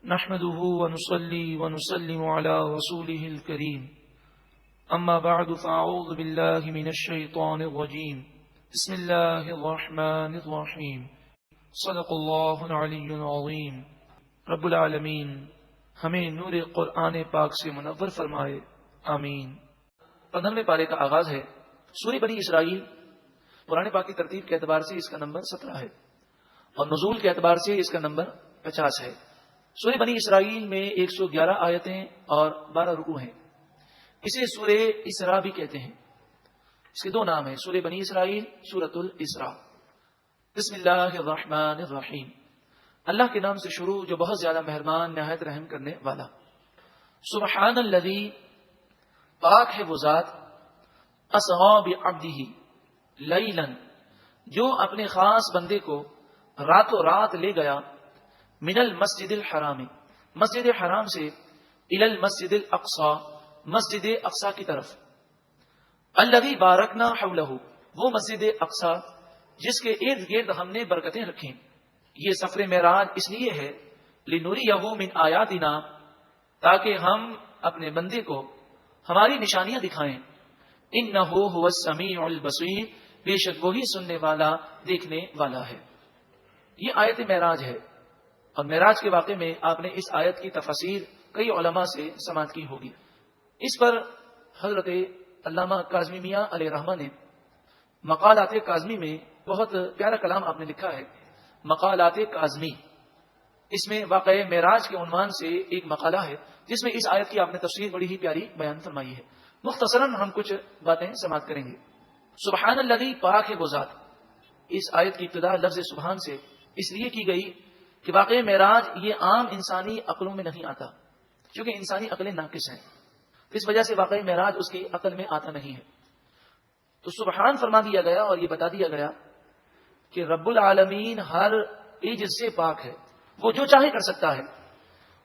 نحمده ونصلي ونسلم على رسوله الكريم أما بعد فأعوذ بالله من الشيطان الرجيم بسم الله الرحمن الرحيم صدق الله العلي العظيم رب العالمین ہمیں نور قرآن پاک سے منور فرمائے، آمین۔ 15ویں پارے کا آغاز ہے۔ سورہ بنی اسرائیل قرآن پاک کی ترتیب کے اعتبار سے اس کا نمبر 17 ہے اور نزول کے اعتبار سے اس کا نمبر 50 ہے۔ سورہ بنی اسرائیل میں 111 آیتیں اور 12 رکوع ہیں۔ اسے سورہ اسراء بھی کہتے ہیں۔ اس کے دو نام ہیں، سورہ بنی اسرائیل، سورۃ الاسراء۔ بسم اللہ الرحمن الرحیم، اللہ کے نام سے شروع جو بہت زیادہ مہربان نہایت رحم کرنے والا۔ سبحان الذی، پاک ہے وہ ذات، اسری بعبدہ لیلا، جو اپنے خاص بندے کو راتوں رات لے گیا، من المسجد الحرام، مسجد حرام سے، الی المسجد الاقصی، مسجد اقصی کی طرف، الذی بارکنا حولہ، وہ مسجد اقصی جس کے ارد گرد ہم نے برکتیں رکھیں۔ یہ سفر معراج اس لیے ہے، لنریہ من آیاتنا، تاکہ ہم اپنے بندے کو ہماری نشانیاں دکھائیں۔ انہ هو السمیع البصیر، بے شک وہی سننے والا دیکھنے والا ہے۔ یہ آیت معراج ہے، اور معراج کے واقعے میں آپ نے اس آیت کی تفسیر کئی علماء سے سماعت کی ہوگی۔ اس پر حضرت علامہ کاظمی میاں علیہ رحمہ نے مقالات کاظمی میں بہت پیارا کلام آپ نے لکھا ہے، مقالات کاظمی۔ اس میں واقعہ معراج کے عنوان سے ایک مقالہ ہے جس میں اس آیت کی آپ نے تفسیر بڑی ہی پیاری بیان فرمائی ہے۔ مختصراً ہم کچھ باتیں سماعت کریں گے۔ سبحان الذی، پاک ہے وہ ذات۔ اس آیت کی ابتدا لفظ سبحان سے اس لیے کی گئی کہ واقعہ معراج یہ عام انسانی عقلوں میں نہیں آتا، کیونکہ انسانی عقلیں ناقص ہیں، اس وجہ سے واقعہ معراج اس کی عقل میں آتا نہیں ہے۔ تو سبحان فرما دیا گیا اور یہ بتا دیا گیا کہ رب العالمین ہر عجز سے پاک ہے، وہ جو چاہے کر سکتا ہے۔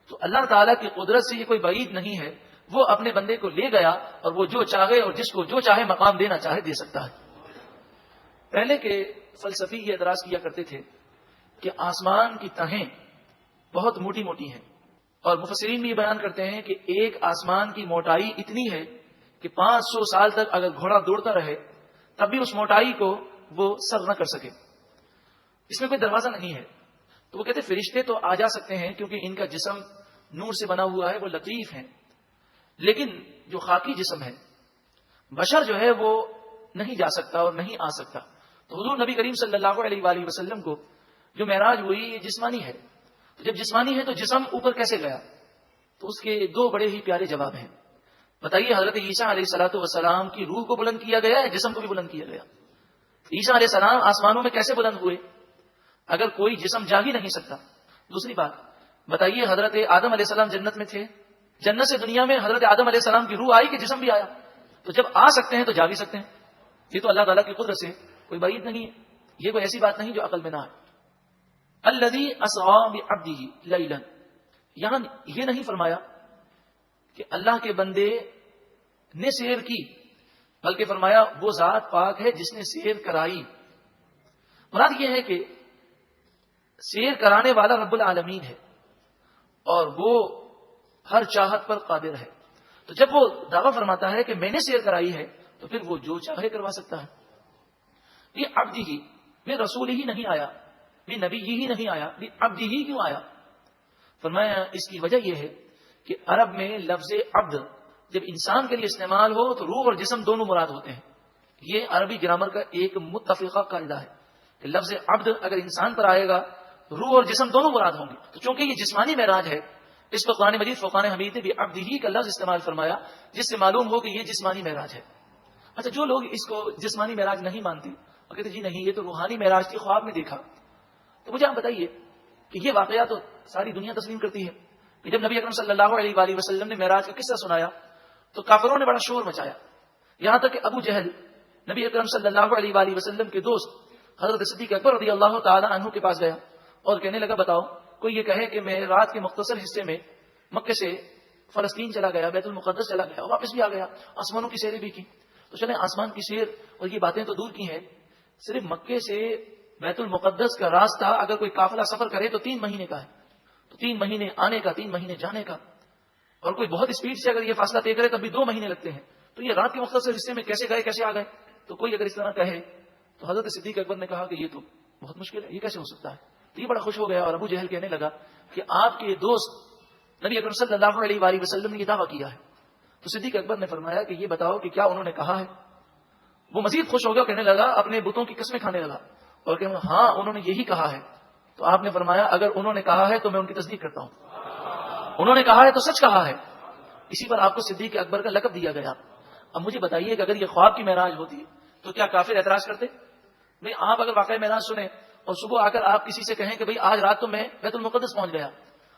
تو اللہ تعالیٰ کی قدرت سے یہ کوئی بعید نہیں ہے، وہ اپنے بندے کو لے گیا اور وہ جو چاہے اور جس کو جو چاہے مقام دینا چاہے دے سکتا ہے۔ پہلے کے فلسفی یہ اعتراض کیا کرتے تھے کہ آسمان کی تہیں بہت موٹی موٹی ہیں، اور مفسرین بھی یہ بیان کرتے ہیں کہ ایک آسمان کی موٹائی اتنی ہے کہ 500 سال تک اگر گھوڑا دوڑتا رہے تب بھی اس موٹائی کو وہ سر نہ کر سکے، اس میں کوئی دروازہ نہیں ہے۔ تو وہ کہتے فرشتے تو آ جا سکتے ہیں کیونکہ ان کا جسم نور سے بنا ہوا ہے، وہ لطیف ہیں، لیکن جو خاکی جسم ہے، بشر جو ہے وہ نہیں جا سکتا اور نہیں آ سکتا۔ تو حضور نبی کریم صلی اللہ علیہ وآلہ وسلم کو جو معراج ہوئی یہ جسمانی ہے، تو جب جسمانی ہے تو جسم اوپر کیسے گیا؟ تو اس کے دو بڑے ہی پیارے جواب ہیں۔ بتائیے، حضرت عیسیٰ علیہ الصلوۃ والسلام کی روح کو بلند کیا گیا ہے، جسم کو بھی بلند کیا گیا؟ عیسیٰ علیہ السلام آسمانوں میں کیسے بلند ہوئے اگر کوئی جسم جا ہی نہیں سکتا؟ دوسری بات بتائیے، حضرت آدم علیہ السلام جنت میں تھے، جنت سے دنیا میں حضرت آدم علیہ السلام کی روح آئی کہ جسم بھی آیا؟ تو جب آ سکتے ہیں تو جا بھی سکتے ہیں، یہ تو اللہ تعالیٰ کی قدرت سے کوئی بعید نہیں ہے، یہ کوئی ایسی بات نہیں جو عقل میں نہ آئے۔ الذی اسری بعبدہ لیلا، یہاں یہ نہیں فرمایا کہ اللہ کے بندے نے سیر کی، بلکہ فرمایا وہ ذات پاک ہے جس نے سیر کرائی۔ مراد یہ ہے کہ سیر کرانے والا رب العالمین ہے اور وہ ہر چاہت پر قادر ہے۔ تو جب وہ دعویٰ فرماتا ہے کہ میں نے سیر کرائی ہے تو پھر وہ جو چاہے کروا سکتا ہے۔ یہ عبدہ ہی میں رسول ہی نہیں آیا، بھی نبی ہی نہیں آیا، بھی عبد ہی کیوں آیا؟ فرمایا اس کی وجہ یہ ہے کہ عرب میں لفظ عبد جب انسان کے لیے استعمال ہو تو روح اور جسم دونوں مراد ہوتے ہیں۔ یہ عربی گرامر کا ایک متفقہ قاعدہ ہے کہ لفظ عبد اگر انسان پر آئے گا روح اور جسم دونوں مراد ہوں گے۔ تو چونکہ یہ جسمانی معراج ہے، اس پر قرآن مجید فرقان حمید نے بھی عبد ہی کا لفظ استعمال فرمایا، جس سے معلوم ہو کہ یہ جسمانی معراج ہے۔ اچھا، جو لوگ اس کو جسمانی معراج نہیں مانتے اور کہتے جی نہیں یہ تو روحانی معراج تھی، خواب میں دیکھا، تو مجھے آپ بتائیے کہ یہ واقعہ تو ساری دنیا تسلیم کرتی ہے کہ جب نبی اکرم صلی اللہ علیہ وآلہ وسلم نے معراج کا قصہ سنایا تو کافروں نے بڑا شور مچایا، یہاں تک کہ ابو جہل نبی اکرم صلی اللہ علیہ وآلہ وسلم کے دوست حضرت صدیق اکبر رضی اللہ تعالی عنہ کے پاس گیا اور کہنے لگا بتاؤ کوئی یہ کہے کہ میں رات کے مختصر حصے میں مکے سے فلسطین چلا گیا، بیت المقدس چلا گیا اور واپس بھی آ گیا، آسمانوں کی سیریں بھی کی۔ تو چلیں آسمان کی سیر اور یہ باتیں تو دور کی ہیں، صرف مکے سے بیت المقدس کا راستہ اگر کوئی قافلہ سفر کرے تو 3 مہینے کا ہے، تو 3 مہینے آنے کا 3 مہینے جانے کا، اور کوئی بہت اسپیڈ سے اگر یہ فاصلہ طے کرے تب بھی 2 مہینے لگتے ہیں، تو یہ رات کے مختصر حصے میں کیسے گئے کیسے آ گئے؟ تو کوئی اگر اس طرح کہے تو حضرت صدیق اکبر نے کہا کہ یہ تو بہت مشکل ہے، یہ کیسے ہو سکتا ہے؟ تو یہ بڑا خوش ہو گیا، اور ابو جہل کہنے لگا کہ آپ کے دوست نبی اکرم صلی اللہ علیہ وآلہ وسلم نے یہ دعویٰ کیا ہے۔ تو صدیق اکبر نے فرمایا کہ یہ بتاؤ کہ کیا انہوں نے کہا ہے؟ وہ مزید خوش ہو گیا، کہنے لگا، اپنے بتوں کی قسمیں کھانے لگا اور کہنے لگا ہاں انہوں نے یہی کہا ہے۔ تو آپ نے فرمایا اگر انہوں نے کہا ہے تو میں ان کی تصدیق کرتا ہوں، انہوں نے کہا ہے تو سچ کہا ہے۔ اسی پر آپ کو صدیق اکبر کا لقب دیا گیا۔ اب مجھے بتائیے کہ اگر یہ خواب کی معراج ہوتی تو کیا کافر اعتراض کرتے؟ بھئی آپ اگر واقعہ معراج سنیں اور صبح آ کر آپ کسی سے کہیں کہ بھئی آج رات تو میں بیت المقدس پہنچ گیا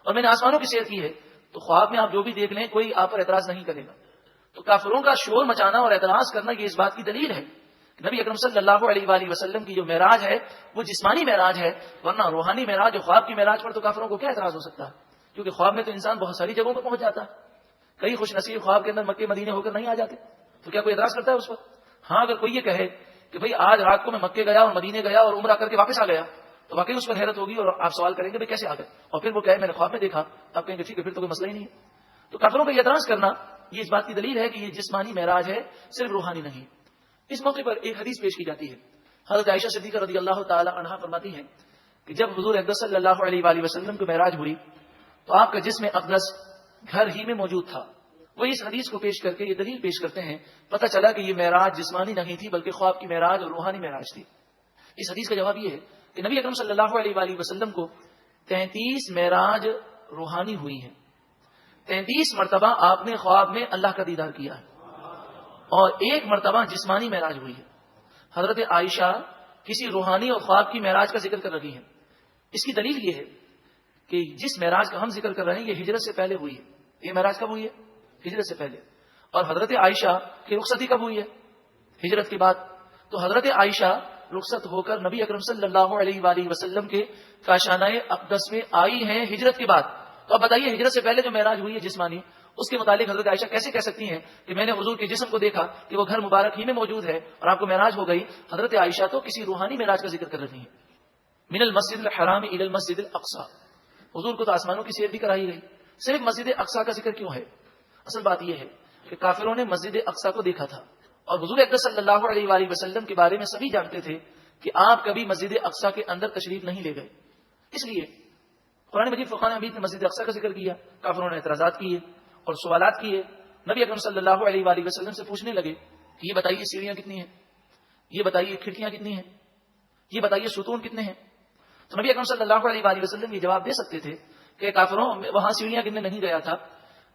اور میں نے آسمانوں کی سیر کی ہے، تو خواب میں آپ جو بھی دیکھ لیں کوئی آپ پر اعتراض نہیں کرے گا۔ تو کافروں کا شور مچانا اور اعتراض کرنا یہ اس بات کی دلیل ہے کہ نبی اکرم صلی اللہ علیہ وآلہ وسلم کی جو معراج ہے وہ جسمانی معراج ہے، ورنہ روحانی معراج جو خواب کی معراج پر تو کافروں کو کیا اعتراض ہو سکتا ہے؟ کیونکہ خواب میں تو انسان بہت ساری جگہوں پر پہنچ جاتا ہے، کئی خوش نصیب خواب کے اندر مکے مدینے ہو کر نہیں آ جاتے، تو کیا کوئی اعتراض کرتا ہے اس پر؟ ہاں اگر کوئی یہ کہے کہ بھئی آج رات کو میں مکے گیا اور مدینے گیا اور عمرہ کر کے واپس آ گیا، تو واقعی اس پر حیرت ہوگی اور آپ سوال کریں گے بھئی کیسے آ گئے، اور پھر وہ کہے میں نے خواب میں دیکھا، آپ کہیں گے ٹھیک ہے پھر تو کوئی مسئلہ ہی نہیں ہے۔ تو کافروں کا یہ اعتراض کرنا یہ اس بات کی دلیل ہے کہ یہ جسمانی معراج ہے، صرف روحانی نہیں۔ اس موقع پر ایک حدیث پیش کی جاتی ہے، حضرت عائشہ صدیقہ رضی اللہ تعالی عنہا فرماتی ہیں کہ جب حضور اقدس صلی اللہ علیہ وآلہ وسلم کو معراج ہوئی تو آپ کا جسم اقدس گھر ہی میں موجود تھا۔ وہ اس حدیث کو پیش کر کے یہ دلیل پیش کرتے ہیں، پتہ چلا کہ یہ معراج جسمانی نہیں تھی بلکہ خواب کی معراج اور روحانی معراج تھی۔ اس حدیث کا جواب یہ ہے کہ نبی اکرم صلی اللہ علیہ وآلہ وسلم کو 33 معراج روحانی ہوئی ہیں، 33 مرتبہ آپ نے خواب میں اللہ کا دیدار کیا ہے، اور 1 مرتبہ جسمانی معراج ہوئی ہے۔ حضرت عائشہ کسی روحانی اور خواب کی معراج کا ذکر کر رہی ہیں۔ اس کی دلیل یہ ہے کہ جس معراج کا ہم ذکر کر رہے ہیں یہ ہجرت سے پہلے ہوئی ہے۔ یہ معراج کب ہوئی ہے؟ ہجرت سے پہلے۔ اور حضرت عائشہ کی رخصتی کب ہوئی ہے؟ ہجرت کے بعد۔ تو حضرت عائشہ رخصت ہو کر نبی اکرم صلی اللہ علیہ وآلہ وسلم کے کاشانہ اقدس میں آئی ہیں ہجرت کے بعد۔ تو اب بتائیے ہجرت سے پہلے جو معراج ہوئی ہے جسمانی، اس کے متعلق حضرت عائشہ کیسے کہہ سکتی ہیں کہ میں نے حضور کے جسم کو دیکھا کہ وہ گھر مبارک ہی میں موجود ہے اور آپ کو معراج ہو گئی؟ حضرت عائشہ تو کسی روحانی معراج کا ذکر کر رہی ہیں۔ من المسجد الحرام الى المسجد الاقصى، حضور کو تو آسمانوں کی سیر بھی کرائی گئی، صرف مسجد اقصی کا ذکر کیوں ہے؟ اصل بات یہ ہے کہ کافروں نے مسجد اقصی کو دیکھا تھا، اور حضور اقدس صلی اللہ علیہ وآلہ وسلم کے بارے میں سبھی جانتے تھے کہ آپ کبھی مسجد اقصی کے اندر تشریف نہیں لے گئے۔ اس لیے قرآن مجید فرقان حمید نے مسجد اقصی کا ذکر کیا، کافروں نے اعتراضات کیے اور سوالات کیے، نبی اکرم صلی اللہ علیہ وآلہ وسلم سے پوچھنے لگے کہ یہ بتائیے سیڑھیاں کتنی ہیں، یہ بتائیے کھڑکیاں کتنی ہیں، یہ بتائیے ستون کتنے ہیں۔ تو نبی اکرم صلی اللہ علیہ وآلہ وسلم یہ جواب دے سکتے تھے کہ کافروں وہاں سیڑھیاں گننے نہیں گیا تھا،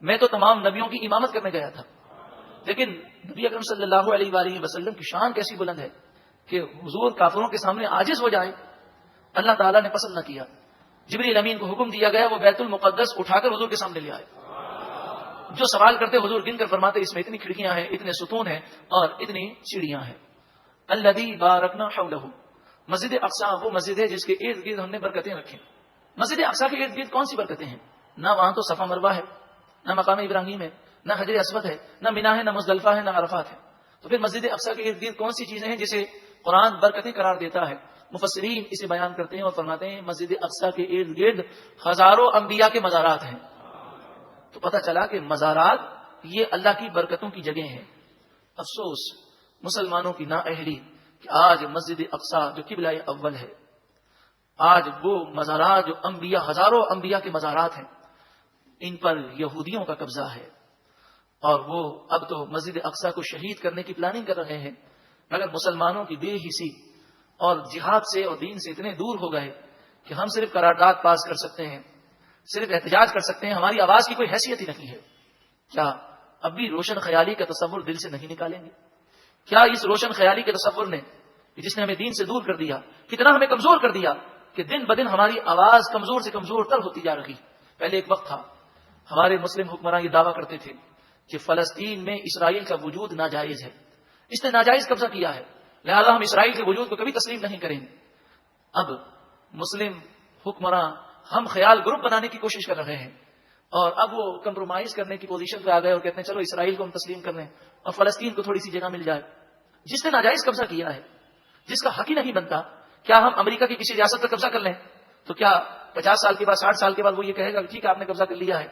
میں تو تمام نبیوں کی امامت کرنے گیا تھا۔ لیکن نبی اکرم صلی اللہ علیہ وآلہ وسلم کی شان کیسی بلند ہے کہ حضور کافروں کے سامنے عاجز ہو جائے، اللہ تعالیٰ نے پسند نہ کیا۔ جبریل امین کو حکم دیا گیا وہ بیت المقدس اٹھا کر حضور کے سامنے لے آئے۔ جو سوال کرتے حضور گن کر فرماتے اس میں اتنی کھڑکیاں ہیں، اتنے ستون ہیں اور اتنی سیڑھیاں ہیں۔ الذی بارکنا حولہ، مسجد اقصی وہ مسجد ہے جس کے ارد گرد ہم نے برکتیں رکھی۔ مسجد اقصی کے ارد گرد کون سی برکتیں ہیں؟ نہ وہاں تو صفا مروہ ہے، نہ مقام ابراہیم ہے، نہ حجر اسود ہے، نہ مینا ہے، نہ مزدلفہ ہے، نہ عرفات ہے۔ تو پھر مسجد اقصی کے ارد گرد کون سی چیزیں ہیں جسے قرآن برکتیں قرار دیتا ہے؟ مفسرین اسے بیان کرتے ہیں اور فرماتے ہیں مسجد اقصی کے ارد گرد ہزاروں انبیاء کے مزارات ہیں۔ تو پتہ چلا کہ مزارات یہ اللہ کی برکتوں کی جگہ ہیں۔ افسوس مسلمانوں کی نااہلی کہ آج مسجد اقصی جو قبلہ اول ہے، آج وہ مزارات جو انبیاء ہزاروں انبیاء کے مزارات ہیں، ان پر یہودیوں کا قبضہ ہے، اور وہ اب تو مسجد اقصی کو شہید کرنے کی پلاننگ کر رہے ہیں۔ مگر مسلمانوں کی بے حسی اور جہاد سے اور دین سے اتنے دور ہو گئے کہ ہم صرف قرارداد پاس کر سکتے ہیں، صرف احتجاج کر سکتے ہیں، ہماری آواز کی کوئی حیثیت ہی نہیں ہے۔ کیا اب بھی روشن خیالی کا تصور دل سے نہیں نکالیں گے؟ کیا اس روشن خیالی کے تصور نے جس نے ہمیں دین سے دور کر دیا، کتنا ہمیں کمزور کر دیا کہ دن بدن ہماری آواز کمزور سے کمزور تر ہوتی جا رہی۔ پہلے ایک وقت تھا ہمارے مسلم حکمراں یہ دعویٰ کرتے تھے کہ فلسطین میں اسرائیل کا وجود ناجائز ہے، اس نے ناجائز قبضہ کیا ہے، لہذا ہم اسرائیل کے وجود کو کبھی تسلیم نہیں کریں گے۔ اب مسلم حکمراں ہم خیال گروپ بنانے کی کوشش کر رہے ہیں، اور اب وہ کمپرومائز کرنے کی پوزیشن پہ آ گئے اور کہتے ہیں چلو اسرائیل کو ہم تسلیم کر لیں اور فلسطین کو تھوڑی سی جگہ مل جائے۔ جس نے ناجائز قبضہ کیا ہے، جس کا حق ہی نہیں بنتا، کیا ہم امریکہ کی کسی ریاست پر قبضہ کر لیں تو کیا 50 سال کے بعد 60 سال کے بعد وہ یہ کہے گا ٹھیک ہے آپ نے قبضہ کر لیا ہے.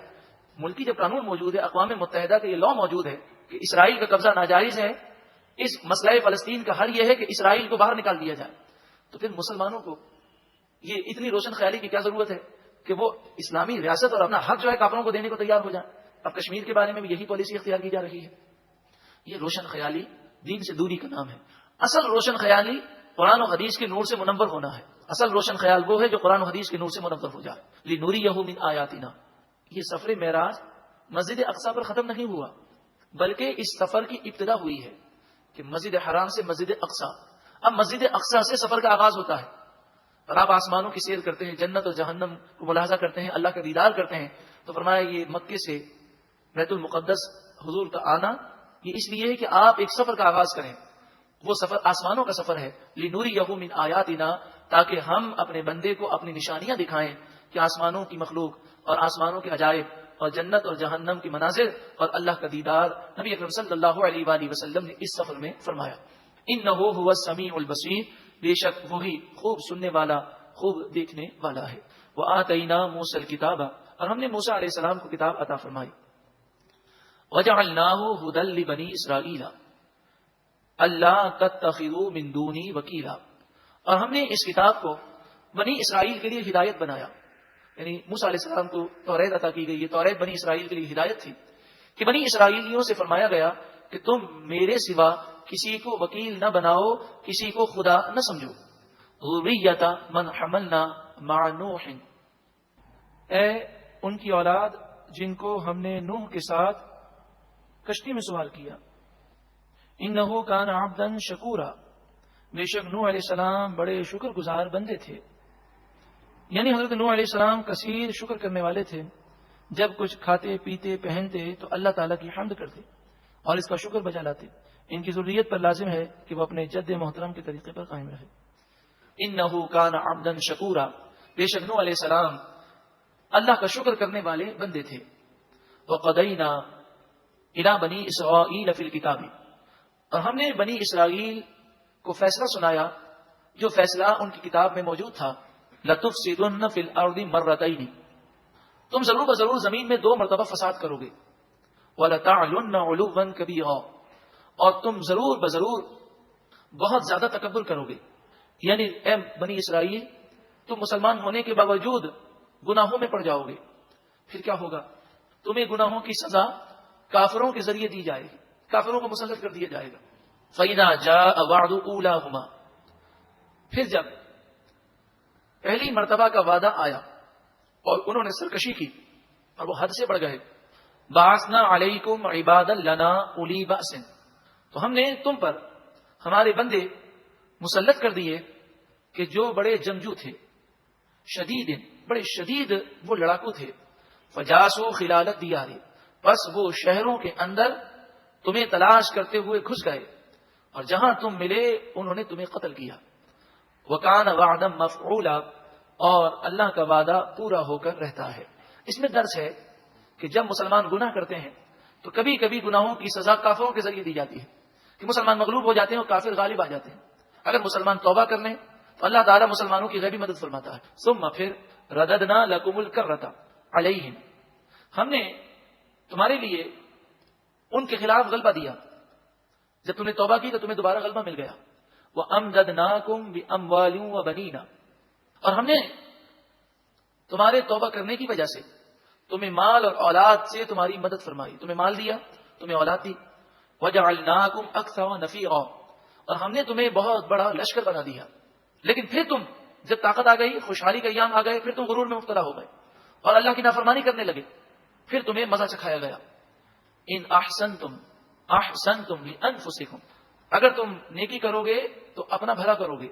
ملکی جب قانون موجود ہے, اقوام متحدہ کا یہ لا موجود ہے کہ اسرائیل کا قبضہ ناجائز ہے, اس مسئلہ فلسطین کا حل یہ ہے کہ اسرائیل کو باہر نکال دیا جائے, تو پھر مسلمانوں کو یہ اتنی روشن خیالی کی کیا ضرورت ہے کہ وہ اسلامی ریاست اور اپنا حق جو ہے کافروں کو دینے کو تیار ہو جائیں. اب کشمیر کے بارے میں بھی یہی پالیسی اختیار کی جا رہی ہے. یہ روشن خیالی دین سے دوری کا نام ہے. اصل روشن خیالی قرآن و حدیث کے نور سے منور ہونا ہے. اصل روشن خیال وہ ہے جو قرآن و حدیث کے نور سے منور ہو جائے. لنوریہ من آیاتنا. یہ سفر معراج مسجد اقصی پر ختم نہیں ہوا, بلکہ اس سفر کی ابتدا ہوئی ہے کہ مسجد حرام سے مسجد اقصی. اب مسجد اقصی سے سفر کا آغاز ہوتا ہے, اور آپ آسمانوں کی سیر کرتے ہیں, جنت اور جہنم کو ملاحظہ کرتے ہیں, اللہ کا دیدار کرتے ہیں, تو فرمایا یہ مکے سے بیت المقدس حضور کا آنا یہ اس لیے ہے کہ آپ ایک سفر کا آغاز کریں. وہ سفر آسمانوں کا سفر ہے. لنوریہ من آیاتنا, تاکہ ہم اپنے بندے کو اپنی نشانیاں دکھائیں کہ آسمانوں کی مخلوق اور آسمانوں کے عجائب اور جنت اور جہنم کی مناظر اور اللہ کا دیدار نبی اکرم صلی اللہ علیہ وآلہ وسلم نے اس سفر میں فرمایا. انہ هو السمیع البصیر, بے شک وہی خوب سننے والا خوب دیکھنے والا ہے. وآتینا موسی الکتاب, اور ہم نے موسیٰ علیہ السلام کو کتاب عطا فرمائی. وجعلناہ ھدی لبنی اسرائیل اللہ تتخذوا من دونی وکیلا, اور ہم نے اس کتاب کو بنی اسرائیل کے لیے ہدایت بنایا. یعنی موسیٰ علیہ السلام کو توریت عطا کی گئی. یہ توریت بنی اسرائیل کے لیے ہدایت تھی کہ بنی اسرائیلیوں سے فرمایا گیا کہ تم میرے سوا کسی کو وکیل نہ بناؤ, کسی کو خدا نہ سمجھو. ذریۃ من حملنا مع نوح, اے ان کی اولاد جن کو ہم نے نوح کے ساتھ کشتی میں سوار کیا. انہ کان عبدا شکورا, بے شک نوح علیہ السلام بڑے شکر گزار بندے تھے. یعنی حضرت نوح علیہ السلام کثیر شکر کرنے والے تھے. جب کچھ کھاتے پیتے پہنتے تو اللہ تعالیٰ کی حمد کرتے اور اس کا شکر بجا لاتے. ان کی ضروریت پر لازم ہے کہ وہ اپنے جد محترم کے طریقے پر قائم رہے. انہ کان عبدا شکورا, بے شک نوح علیہ السلام اللہ کا شکر کرنے والے بندے تھے. وقضینا الی بنی اسرائیل فی الکتاب, اور ہم نے بنی اسرائیل کو فیصلہ سنایا جو فیصلہ ان کی کتاب میں موجود تھا. لتفسدن فی الارض مرتین, تم ضرور بضرور زمین میں 2 مرتبہ فساد کرو گے. ولتعلن علوا کبیرا, اور تم ضرور بضرور بہت زیادہ تکبر کرو گے. یعنی اے بنی اسرائیل تم مسلمان ہونے کے باوجود گناہوں میں پڑ جاؤ گے. پھر کیا ہوگا؟ تمہیں گناہوں کی سزا کافروں کے ذریعے دی جائے گی, کافروں کو مسلط کر دیا جائے گا. فَإِذَا جَاءَ وَعْدُ أُولَاهُمَا, پھر جب پہلی مرتبہ کا وعدہ آیا اور انہوں نے سرکشی کی اور وہ حد سے بڑھ گئے. بَعَثْنَا عَلَيْكُمْ عِبَادًا لَنَا أُولِي بَأْسٍ, تو ہم نے تم پر ہمارے بندے مسلط کر دیے کہ جو بڑے جنگجو تھے. شدید, بڑے شدید وہ لڑاکو تھے. فَجَاسُوا خِلَالَ الدِّيَارِ, بس وہ شہروں کے اندر تمہیں تلاش کرتے ہوئے گھس گئے اور جہاں تم ملے انہوں نے تمہیں قتل کیا. وَكَانَ وَعْدًا مَفْعُولًا, اور اللہ کا وعدہ پورا ہو کر رہتا ہے. اس میں درس ہے کہ جب مسلمان گناہ کرتے ہیں تو کبھی کبھی گناہوں کی سزا کافروں کے ذریعے دی جاتی ہے کہ مسلمان مغلوب ہو جاتے ہیں اور کافر غالب آ جاتے ہیں. اگر مسلمان توبہ کر لیں تو اللہ تعالیٰ مسلمانوں کی غیبی مدد فرماتا ہے. ثم پھر رددنا لکم الکرۃ علیہم, ہم نے تمہارے لیے ان کے خلاف غلبہ دیا. جب تم نے توبہ کی تو تمہیں دوبارہ غلبہ مل گیا. وَأَمْدَدْنَاكُمْ بِأَمْوَالٍ وَبَنِينَ, اور ہم نے تمہارے توبہ کرنے کی وجہ سے تمہیں مال اور اولاد سے تمہاری مدد فرمائی. تمہیں مال دیا, تمہیں اولاد دی. وَجَعَلْنَاكُمْ أَكْثَرَ نَفِيرًا, اور ہم نے تمہیں بہت بڑا لشکر بنا دیا. لیکن پھر تم جب طاقت آ گئی, خوشحالی کا ایام آ گئے, پھر تم غرور میں مبتلا ہو گئے اور اللہ کی نافرمانی کرنے لگے. پھر تمہیں مزہ چکھایا گیا. ان احسنتم احسنتم لانفسکم, اگر تم نیکی کرو گے تو اپنا بھلا کرو گے.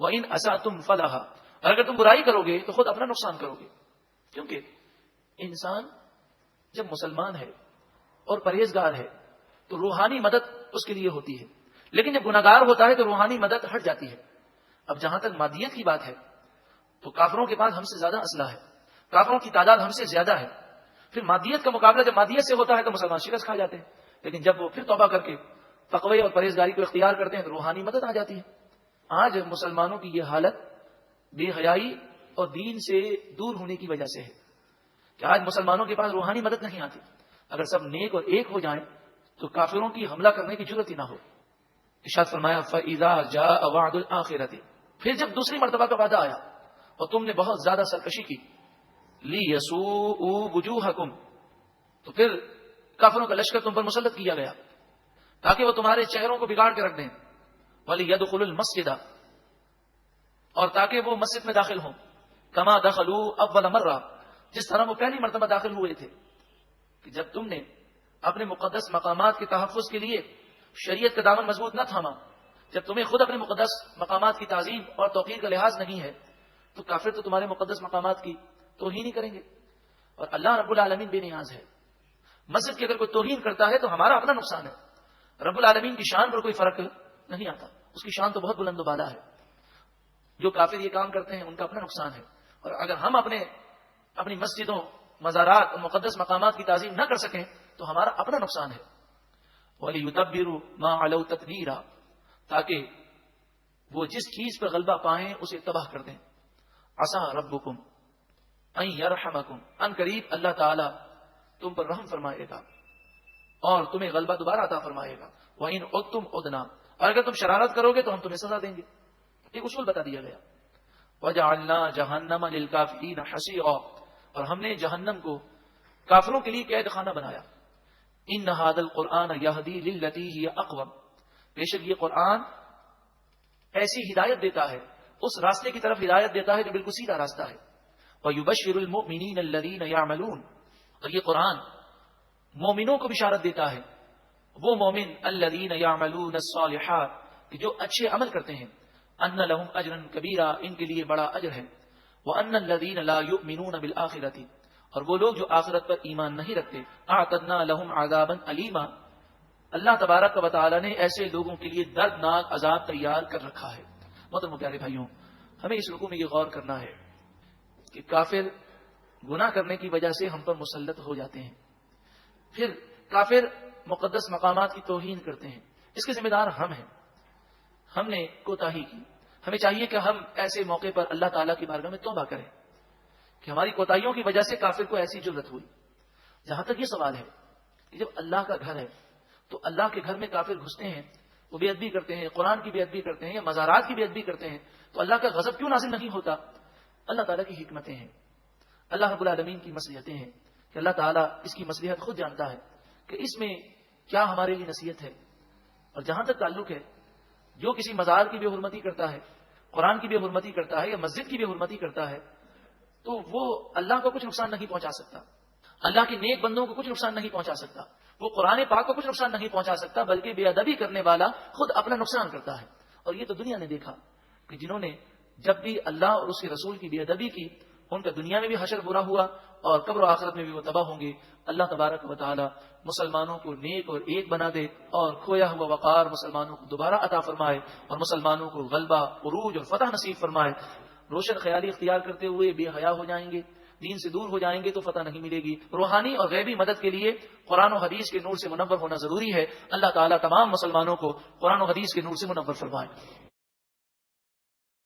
وان اسأتم فلھا, اور اگر تم برائی کرو گے تو خود اپنا نقصان کرو گے. کیونکہ انسان جب مسلمان ہے اور پرہیزگار ہے تو روحانی مدد اس کے لیے ہوتی ہے, لیکن جب گناہگار ہوتا ہے تو روحانی مدد ہٹ جاتی ہے. اب جہاں تک مادیت کی بات ہے تو کافروں کے پاس ہم سے زیادہ اسلحہ ہے, کافروں کی تعداد ہم سے زیادہ ہے. پھر مادیت کا مقابلہ جب مادیت سے ہوتا ہے تو مسلمان شکست کھا جاتے ہیں, لیکن جب وہ پھر توبہ کر کے تقوی اور پرہیزگاری کو اختیار کرتے ہیں تو روحانی مدد آ جاتی ہے. آج مسلمانوں کی یہ حالت بے حیائی اور دین سے دور ہونے کی وجہ سے ہے کہ آج مسلمانوں کے پاس روحانی مدد نہیں آتی. اگر سب نیک اور ایک ہو جائیں تو کافروں کی حملہ کرنے کی ضرورت ہی نہ ہو. ارشاد فرمایا فَإِذَا جَاءَ وَعْدُ الْآخِرَةِ، پھر جب دوسری مرتبہ کا وعدہ آیا اور تم نے بہت زیادہ سرکشی کی، لِيَسُوءُوا وُجُوهَكُمْ، تو پھر کافروں کا لشکر تم پر مسلط کیا گیا تاکہ وہ تمہارے چہروں کو بگاڑ کے رکھ دیں. وَلِيَدْخُلُوا الْمَسْجِدَ، اور تاکہ وہ مسجد میں داخل ہوں، کما دخلوا اول مرہ، جس طرح وہ پہلی مرتبہ داخل ہوئے تھے. کہ جب تم نے اپنے مقدس مقامات کے تحفظ کے لیے شریعت کا دامن مضبوط نہ تھاما، جب تمہیں خود اپنے مقدس مقامات کی تعظیم اور توقیر کا لحاظ نہیں ہے، تو کافر تو تمہارے مقدس مقامات کی توہین ہی کریں گے. اور اللہ رب العالمین بے نیاز ہے. مسجد کی اگر کوئی توہین کرتا ہے تو ہمارا اپنا نقصان ہے. رب العالمین کی شان پر کوئی فرق نہیں آتا، اس کی شان تو بہت بلند و بالا ہے. جو کافر یہ کام کرتے ہیں ان کا اپنا نقصان ہے. اور اگر ہم اپنی مسجدوں، مزارات اور مقدس مقامات کی تعظیم نہ کر سکیں تو ہمارا اپنا نقصان ہے. وَلِيُتَبِّرُوا مَا عَلَوْا تَتْبِيرًا، تاکہ وہ جس چیز پر غلبہ پائیں اسے تباہ کر دیں. عَسَىٰ رَبُّكُمْ أَن يَرْحَمَكُمْ، ان قریب اللہ تعالی تم پر رحم فرمائے گا اور تمہیں غلبہ دوبارہ عطا فرمائے گا. وَإِنْ عُدْتُمْ عُدْنَا، اور اگر تم شرارت کرو گے تو ہم تمہیں سزا دیں گے. ایک اصول بتا دیا گیا. وَجَعَلْنَا جَهَنَّمَ لِلْكَافِرِينَ حَصِيرًا، اور ہم نے جہنم کو کافروں کے لیے قید خانہ بنایا. ان هذا القرآن يهدي للتي هي اقوم، بے شک یہ قرآن ایسی ہدایت دیتا ہے، اس راستے کی طرف ہدایت دیتا ہے جو بالکل سیدھا راستہ ہے. وَيُبَشِّرُ الْمُؤْمِنِينَ الَّذِينَ يَعْمَلُونَ، اور یہ قرآن مومنوں کو بشارت دیتا ہے، وہ مومن الَّذِينَ يَعْمَلُونَ الصَّالِحَاتِ، کہ جو اچھے عمل کرتے ہیں، ان لهم اجرا کبیرا، ان کے لیے بڑا اجر ہے. وَأَنَّ الَّذِينَ لَا يُؤْمِنُونَ بِالْآخِرَةِ، اور وہ لوگ جو آخرت پر ایمان نہیں رکھتے، اعتدنا لهم عذابا علیما، اللہ تبارک و تعالی نے ایسے لوگوں کے لیے دردناک عذاب تیار کر رکھا ہے. محترم پیارے بھائیوں، ہمیں اس رکوع میں یہ غور کرنا ہے کہ کافر گناہ کرنے کی وجہ سے ہم پر مسلط ہو جاتے ہیں، پھر کافر مقدس مقامات کی توہین کرتے ہیں. اس کے ذمہ دار ہم ہیں. ہم نے کوتاہی کی. ہمیں چاہیے کہ ہم ایسے موقع پر اللہ تعالیٰ کی بارگاہ میں توبہ کریں کہ ہماری کوتاہیوں کی وجہ سے کافر کو ایسی جرأت ہوئی. جہاں تک یہ سوال ہے کہ جب اللہ کا گھر ہے تو اللہ کے گھر میں کافر گھستے ہیں، وہ بے ادبی کرتے ہیں، قرآن کی بے ادبی کرتے ہیں یا مزارات کی بے ادبی کرتے ہیں، تو اللہ کا غضب کیوں نازل نہیں ہوتا؟ اللہ تعالیٰ کی حکمتیں ہیں، اللہ رب العالمین کی مصلحتیں ہیں کہ اللہ تعالیٰ اس کی مصلحت خود جانتا ہے کہ اس میں کیا ہمارے لیے نصیحت ہے. اور جہاں تک تعلق ہے، جو کسی مزار کی بے حرمتی کرتا ہے، قرآن کی بے حرمتی کرتا ہے یا مسجد کی بے حرمتی کرتا ہے، تو وہ اللہ کو کچھ نقصان نہیں پہنچا سکتا، اللہ کے نیک بندوں کو کچھ نقصان نہیں پہنچا سکتا، وہ قرآن پاک کو کچھ نقصان نہیں پہنچا سکتا، بلکہ بے ادبی کرنے والا خود اپنا نقصان کرتا ہے. اور یہ تو دنیا نے دیکھا کہ جنہوں نے جب بھی اللہ اور اس کے رسول کی بے ادبی کی، ان کا دنیا میں بھی حشر برا ہوا اور قبر و آخرت میں بھی وہ تباہ ہوں گے. اللہ تبارک و تعالی مسلمانوں کو نیک اور ایک بنا دے اور کھویا ہوا وقار مسلمانوں کو دوبارہ عطا فرمائے اور مسلمانوں کو غلبہ، عروج اور فتح نصیب فرمائے. روشن خیالی اختیار کرتے ہوئے بے حیا ہو جائیں گے، دین سے دور ہو جائیں گے تو فتح نہیں ملے گی. روحانی اور غیبی مدد کے لیے قرآن و حدیث کے نور سے منور ہونا ضروری ہے. اللہ تعالیٰ تمام مسلمانوں کو قرآن و حدیث کے نور سے منور فرمائے.